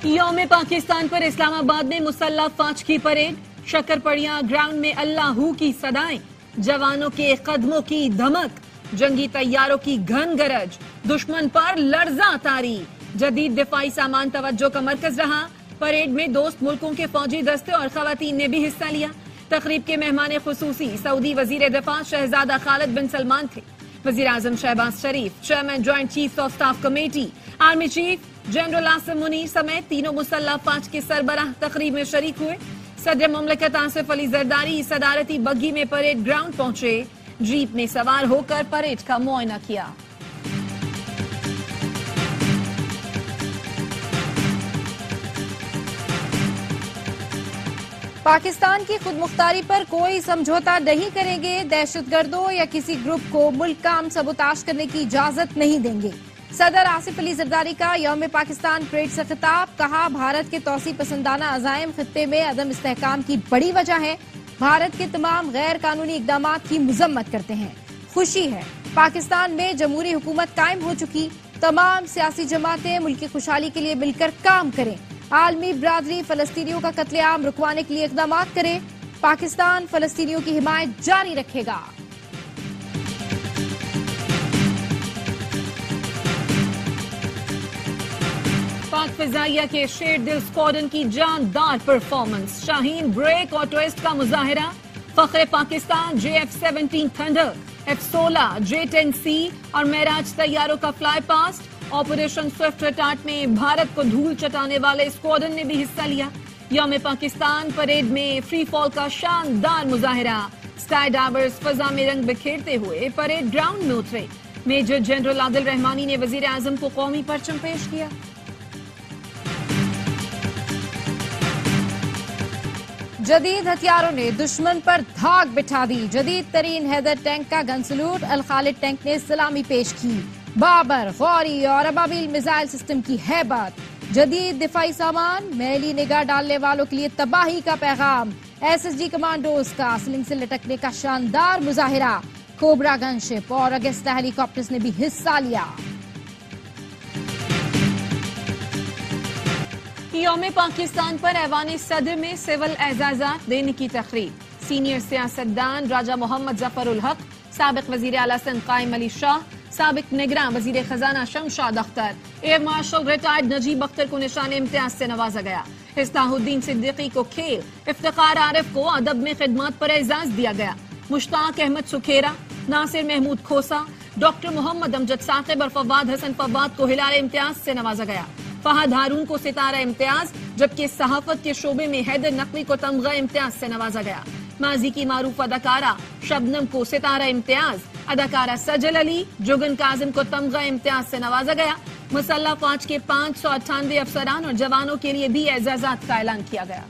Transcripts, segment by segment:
یوم پاکستان پر اسلام آباد میں مسلح فوج کی پریڈ، شکر پڑیاں گراؤنڈ میں اللہ کی صدائیں، جوانوں کے قدموں کی دھمک، جنگی طیاروں کی گھن گرج، دشمن پر لرزاں طاری، جدید دفاعی سامان توجہ کا مرکز رہا۔ پریڈ میں دوست ملکوں کے فوجی دستے اور خواتین نے بھی حصہ لیا۔ تقریب کے مہمان خصوصی سعودی وزیر دفاع شہزادہ خالد بن سلمان تھے۔ وزیر اعظم Shehbaz Sharif, chairman joint chief of staff committee, army chief general Asim Munir سمیت تینوں مسلح افواج کے سربراہ تقریب میں شریک ہوئے۔ صدر مملکت آصف علی زرداری صدارتی بگی میں پریڈ گراؤنڈ پہنچے، جیپ میں سوار ہو کر پریڈ کا معائنہ کیا۔ پاکستان کی خود مختاری پر کوئی سمجھوتا نہیں کریں گے، دہشت گردوں یا کسی گروپ کو ملک کا امن سبوتاژ کرنے کی اجازت نہیں دیں گے۔ صدر آصف علی زرداری کا یوم پاکستان پریڈ سے خطاب، کہا بھارت کے توسیع پسندانہ عزائم خطے میں عدم استحکام کی بڑی وجہ ہے، بھارت کے تمام غیر قانونی اقدامات کی مذمت کرتے ہیں۔ خوشی ہے پاکستان میں جمہوری حکومت قائم ہو چکی، تمام سیاسی جماعتیں ملک کی خوشحالی کے لیے مل کر کام کریں، عالمی برادری فلسطینیوں کا قتل عام رکوانے کے لیے اقدامات کرے، پاکستان فلسطینیوں کی حمایت جاری رکھے گا۔ پاک فضائیہ کے شیر دل اسکواڈن کی جاندار پرفارمنس، شاہین بریک اور ٹویسٹ کا مظاہرہ، فخر Pakistan JF-17 thunder, F-16 J-10C اور معراج طیاروں کا fly past. Operation Swift retort میں بھارت کو دھول چٹانے والے اسکواڈن نے بھی حصہ لیا۔ یوم پاکستان پریڈ میں فری فال کا شاندار مظاہرہ، اسکائی ڈائیورز فضا میں رنگ بکھیرتے ہوئے پریڈ گراؤنڈ میں اترے۔ میجر جنرل عادل رحمانی نے وزیر اعظم کو قومی پرچم پیش کیا۔ جدید ہتھیاروں نے دشمن پر دھاک بٹھا دی، جدید ترین حیدر ٹینک کا گن سلوٹ الخالد ٹینک نے سلامی پیش کی۔ بابر، غوری اور ابابیل میزائل سسٹم کی ہیبت، جدید دفاعی سامان، میلی نگاہ ڈالنے والوں کے لیے تباہی کا پیغام، SSG کمانڈوز کا سلنگ سے لٹکنے کا شاندار مظاہرہ، کوبرا گن شپ اور اگسٹا ہیلی کاپٹرز نے بھی حصہ لیا۔ یوم پاکستان پر ایوان صدر میں سول اعزازات دینے کی تقریب، سینئر سیاستدان راجہ محمد ظفر الحق، سابق وزیر اعلیٰ سندھ قائم علی شاہ، سابق نگراں وزیر خزانہ Shamshad Akhtar, air marshal retired Najeeb Akhtar کو نشان امتیاز سے نوازا گیا۔ اصلاح الدین صدیقی کو کھیل، افتخار عارف کو ادب میں خدمات پر اعزاز دیا گیا۔ مشتاق احمد سکھیرا، ناصر محمود کھوسا، ڈاکٹر محمد امجد ثاقب اور فواد حسن فواد کو ہلال امتیاز سے نوازا گیا۔ فہد ہارون کو ستارہ امتیاز، جبکہ صحافت کے شعبے میں حیدر نقوی کو تمغہ امتیاز سے نوازا گیا۔ ماضی کی معروف اداکارہ شبنم کو ستارہ امتیاز، اداکارہ سجل علی، جگن کاظم کو تمغہ امتیاز سے نوازا گیا۔ مسلح فوج کے 598 افسران اور جوانوں کے لیے بھی اعزازات کا اعلان کیا گیا۔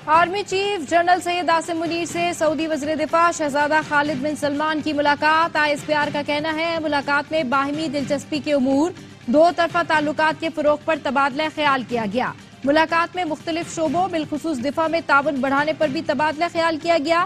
آرمی چیف جنرل سید آصم منیر سے سعودی وزیر دفاع شہزادہ خالد بن سلمان کی ملاقات۔ ISPR کا کہنا ہے ملاقات میں باہمی دلچسپی کے امور، دو طرفہ تعلقات کے فروغ پر تبادلہ خیال کیا گیا۔ ملاقات میں مختلف شعبوں بالخصوص دفاع میں تعاون بڑھانے پر بھی تبادلہ خیال کیا گیا۔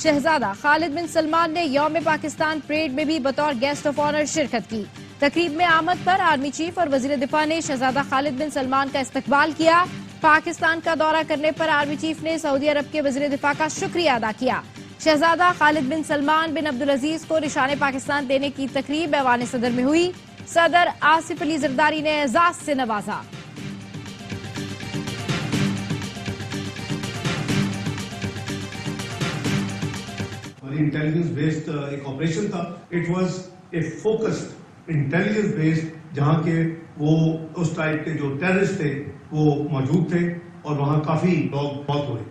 شہزادہ خالد بن سلمان نے یوم پاکستان پریڈ میں بھی بطور گیسٹ آف آنر شرکت کی۔ تقریب میں آمد پر آرمی چیف اور وزیر دفاع نے شہزادہ خالد بن سلمان کا استقبال کیا۔ پاکستان کا دورہ کرنے پر آرمی چیف نے سعودی عرب کے وزیر دفاع کا شکریہ ادا کیا۔ شہزادہ خالد بن سلمان بن عبدالعزیز کو نشان پاکستان دینے کی تقریب ایوان صدر میں ہوئی۔ صدر آصف علی زرداری نے اعزاز سے نوازا۔ انٹیلیجنس بیسڈ ایک آپریشن تھا، it was a focused intelligence based, جہاں کے وہ اس ٹائپ کے جو ٹیررسٹ تھے وہ موجود تھے اور وہاں کافی لوگ موت ہوئے۔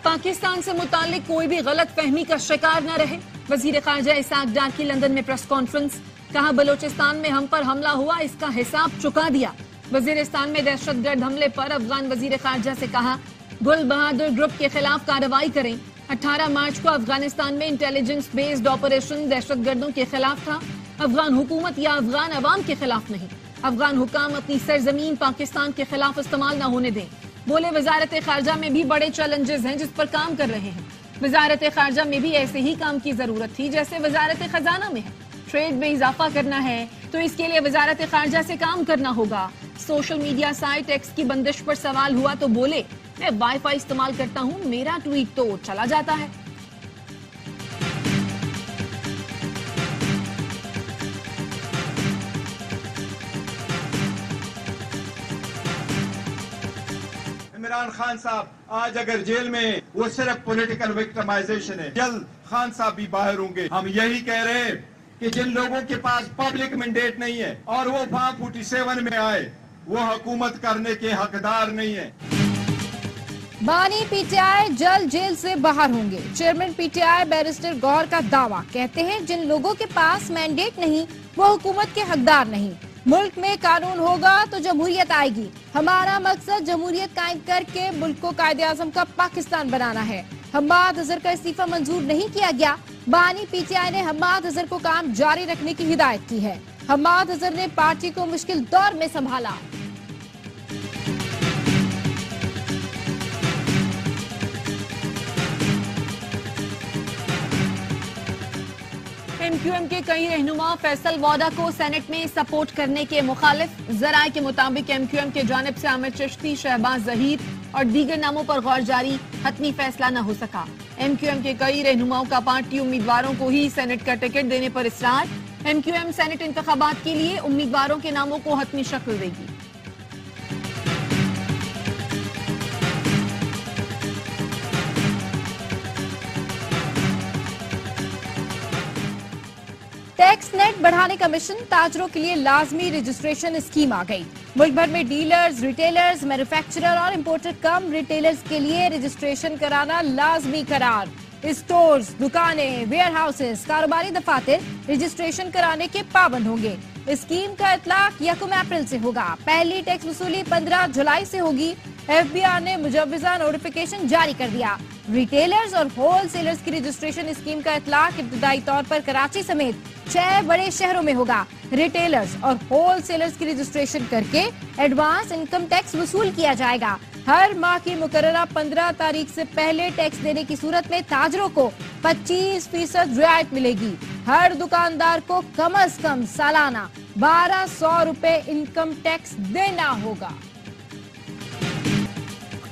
پاکستان سے متعلق کوئی بھی غلط فہمی کا شکار نہ رہے، وزیر خارجہ اسحاق ڈار کی لندن میں پریس کانفرنس، کہا بلوچستان میں ہم پر حملہ ہوا، اس کا حساب چکا دیا۔ وزیرستان میں دہشت گرد حملے پر افغان وزیر خارجہ سے کہا گل بہادر گروپ کے خلاف کارروائی کریں۔ 18 مارچ کو افغانستان میں انٹیلیجنس بیسڈ آپریشن دہشت گردوں کے خلاف تھا، افغان حکومت یا افغان عوام کے خلاف نہیں۔ افغان حکام اپنی سرزمین پاکستان کے خلاف استعمال نہ ہونے دیں۔ بولے وزارت خارجہ میں بھی بڑے چیلنجز ہیں جس پر کام کر رہے ہیں۔ وزارت خارجہ میں بھی ایسے ہی کام کی ضرورت تھی جیسے وزارت خزانہ میں ہے. ٹریڈ میں اضافہ کرنا ہے تو اس کے لیے وزارت خارجہ سے کام کرنا ہوگا. سوشل میڈیا سائٹ ایکس کی بندش پر سوال ہوا تو بولے میں وائی فائی استعمال کرتا ہوں, میرا ٹویٹ تو چلا جاتا ہے. عمران خان صاحب آج اگر جیل میں وہ صرف پولیٹیکل وکٹمائزیشن ہے. جلد خان صاحب بھی باہر ہوں گے. ہم یہی کہہ رہے ہیں کہ جن لوگوں کے پاس پبلک مینڈیٹ نہیں ہے اور وہ فارم 47 میں آئے وہ حکومت کرنے کے حقدار نہیں ہے. بانی پی ٹی آئی جلد جیل سے باہر ہوں گے. Chairman P T I barrister گور کا دعویٰ. کہتے ہیں جن لوگوں کے پاس مینڈیٹ نہیں وہ حکومت کے حقدار نہیں. ملک میں قانون ہوگا تو جمہوریت آئے گی. ہمارا مقصد جمہوریت قائم کر کے ملک کو قائد اعظم کا پاکستان بنانا ہے. حماد اظہر کا استعفیٰ منظور نہیں کیا گیا. بانی پی ٹی آئی نے حماد اظہر کو کام جاری رکھنے کی ہدایت کی ہے. حماد اظہر نے پارٹی کو مشکل دور میں سنبھالا. ایم کیو ایم کے کئی رہنما فیصل واڈا کو سینٹ میں سپورٹ کرنے کے مخالف. ذرائع کے مطابق ایم کیو ایم کی جانب سے عامر چشتی, شہباز ظہیر اور دیگر ناموں پر غور جاری حتمی فیصلہ نہ ہو سکا. ایم کیو ایم کے کئی رہنماؤں کا پارٹی امیدواروں کو ہی سینٹ کا ٹکٹ دینے پر اصرار. ایم کیو ایم سینٹ انتخابات کے لیے امیدواروں کے ناموں کو حتمی شکل دے گی. ٹیکس نیٹ بڑھانے کا مشن. تاجروں کے لیے لازمی رجسٹریشن اسکیم آ گئی. ملک بھر میں ڈیلرز, ریٹیلرز, مینوفیکچرر اور امپورٹر کم ریٹیلرز کے لیے رجسٹریشن کرانا لازمی قرار. اسٹورز, دکانیں, ویئر ہاؤسز, کاروباری دفاتر رجسٹریشن کرانے کے پابند ہوں گے. اسکیم کا اطلاق 1 اپریل سے ہوگا. پہلی ٹیکس وصولی 15 جولائی سے ہوگی. ایف بی آر نے مجوزہ نوٹیفیکیشن جاری کر دیا. ریٹیلرز اور ہول سیلرز کی رجسٹریشن اسکیم کا اطلاق ابتدائی طور پر کراچی سمیت 6 بڑے شہروں میں ہوگا. ریٹیلرز اور ہول سیلرز کی رجسٹریشن کر کے ایڈوانس انکم ٹیکس وصول کیا جائے گا. ہر ماہ کی مقررہ 15 تاریخ سے پہلے ٹیکس دینے کی صورت میں تاجروں کو 25% رعایت ملے گی. ہر دکاندار کو کم از کم سالانہ 1200 روپے انکم ٹیکس دینا ہوگا.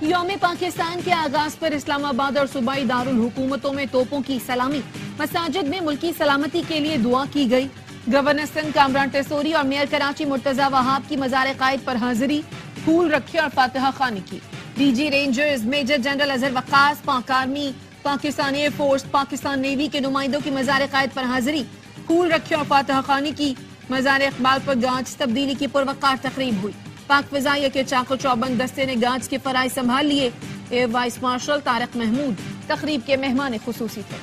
یوم پاکستان کے آغاز پر اسلام آباد اور صوبائی دارالحکومتوں میں توپوں کی سلامی. مساجد میں ملکی سلامتی کے لیے دعا کی گئی. گورنر سندھ کامران ٹیسوری اور میئر کراچی مرتضی وہاب کی مزار قائد پر حاضری. پھول رکھے اور فاتحہ خوانی کی. D G rangers major general Azhar Waqas, Pak army, Pakistan air force, Pakistan navy کے نمائندوں کی مزار قائد پر حاضری. پھول رکھے اور فاتحہ خوانی کی. مزار اقبال پر گانچ تبدیلی کی پروقار تقریب ہوئی. پاک فضائیہ کے چاق و چوبند دستے نے گانچ کے فرائض سنبھال لیے. Air vice marshal Tariq Mahmood تقریب کے مہمان خصوصی تھے.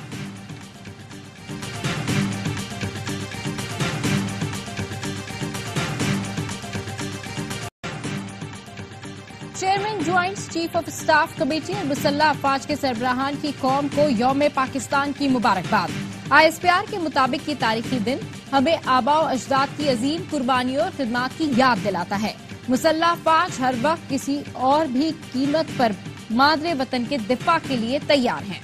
Chairman joint chief of staff committee اور مسلح افواج کے سربراہان کی قوم کو یوم پاکستان کی مبارکباد. آئی ایس پی آر کے مطابق یہ تاریخی دن ہمیں آباء و اجداد کی عظیم قربانیوں اور خدمات کی یاد دلاتا ہے. مسلح افواج ہر وقت کسی اور بھی قیمت پر مادر وطن کے دفاع کے لیے تیار ہیں.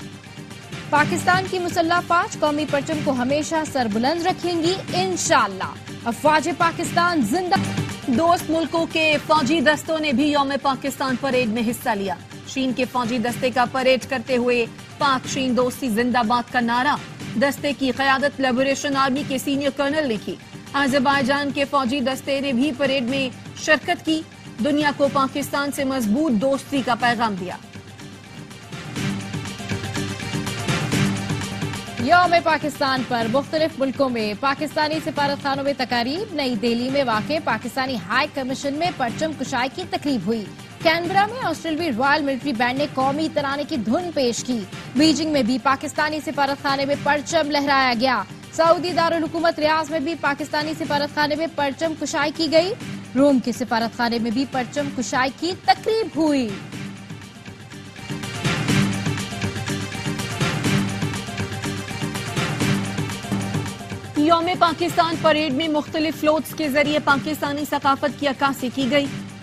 پاکستان کی مسلح افواج قومی پرچم کو ہمیشہ سربلند رکھیں گی انشاءاللہ. افواج پاکستان زندہ. دوست ملکوں کے فوجی دستوں نے بھی یوم پاکستان پریڈ میں حصہ لیا. چین کے فوجی دستے کا پریڈ کرتے ہوئے پاک چین دوستی زندہ باد کا نعرہ. دستے کی قیادت لبریشن آرمی کے سینئر کرنل نے کی. آذربائیجان کے فوجی دستے نے بھی پریڈ میں شرکت کی. دنیا کو پاکستان سے مضبوط دوستی کا پیغام دیا. یوم پاکستان پر مختلف ملکوں میں پاکستانی سفارت خانوں میں تقاریب. نئی دہلی میں واقع پاکستانی ہائی کمیشن میں پرچم کشائی کی تقریب ہوئی. کینبرا میں آسٹریلوی رائل ملٹری بینڈ نے قومی ترانے کی دھن پیش کی. بیجنگ میں بھی پاکستانی سفارت خانے میں پرچم لہرایا گیا. سعودی دارالحکومت ریاض میں بھی پاکستانی سفارت خانے میں پرچم کشائی کی گئی. روم کے سفارت خانے میں بھی پرچم کشائی کی تقریب ہوئی. یوم پاکستان پریڈ میں مختلف فلوٹس کے ذریعے پاکستانی ثقافت کی عکاسی کی گئی.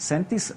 37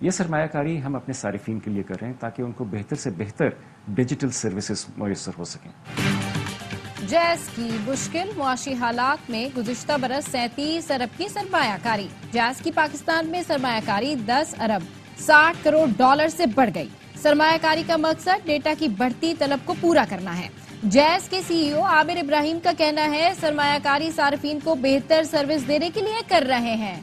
یہ سرمایہ کاری ہم اپنے صارفین کے لیے کر رہے ہیں تاکہ ان کو بہتر سے بہتر ڈیجیٹل سروسز میسر ہو سکیں۔ جیز کی مشکل معاشی حالات میں گزشتہ برس 37 ارب کی سرمایہ کاری۔ جیز کی پاکستان میں سرمایہ کاری 10 ارب 60 کروڑ ڈالر سے بڑھ گئی۔ سرمایہ کاری کا مقصد ڈیٹا کی بڑھتی طلب کو پورا کرنا ہے۔ جیز کے سی ای او عامر ابراہیم کا کہنا ہے سرمایہ کاری صارفین کو بہتر سروس دینے کے لیے کر رہے ہیں۔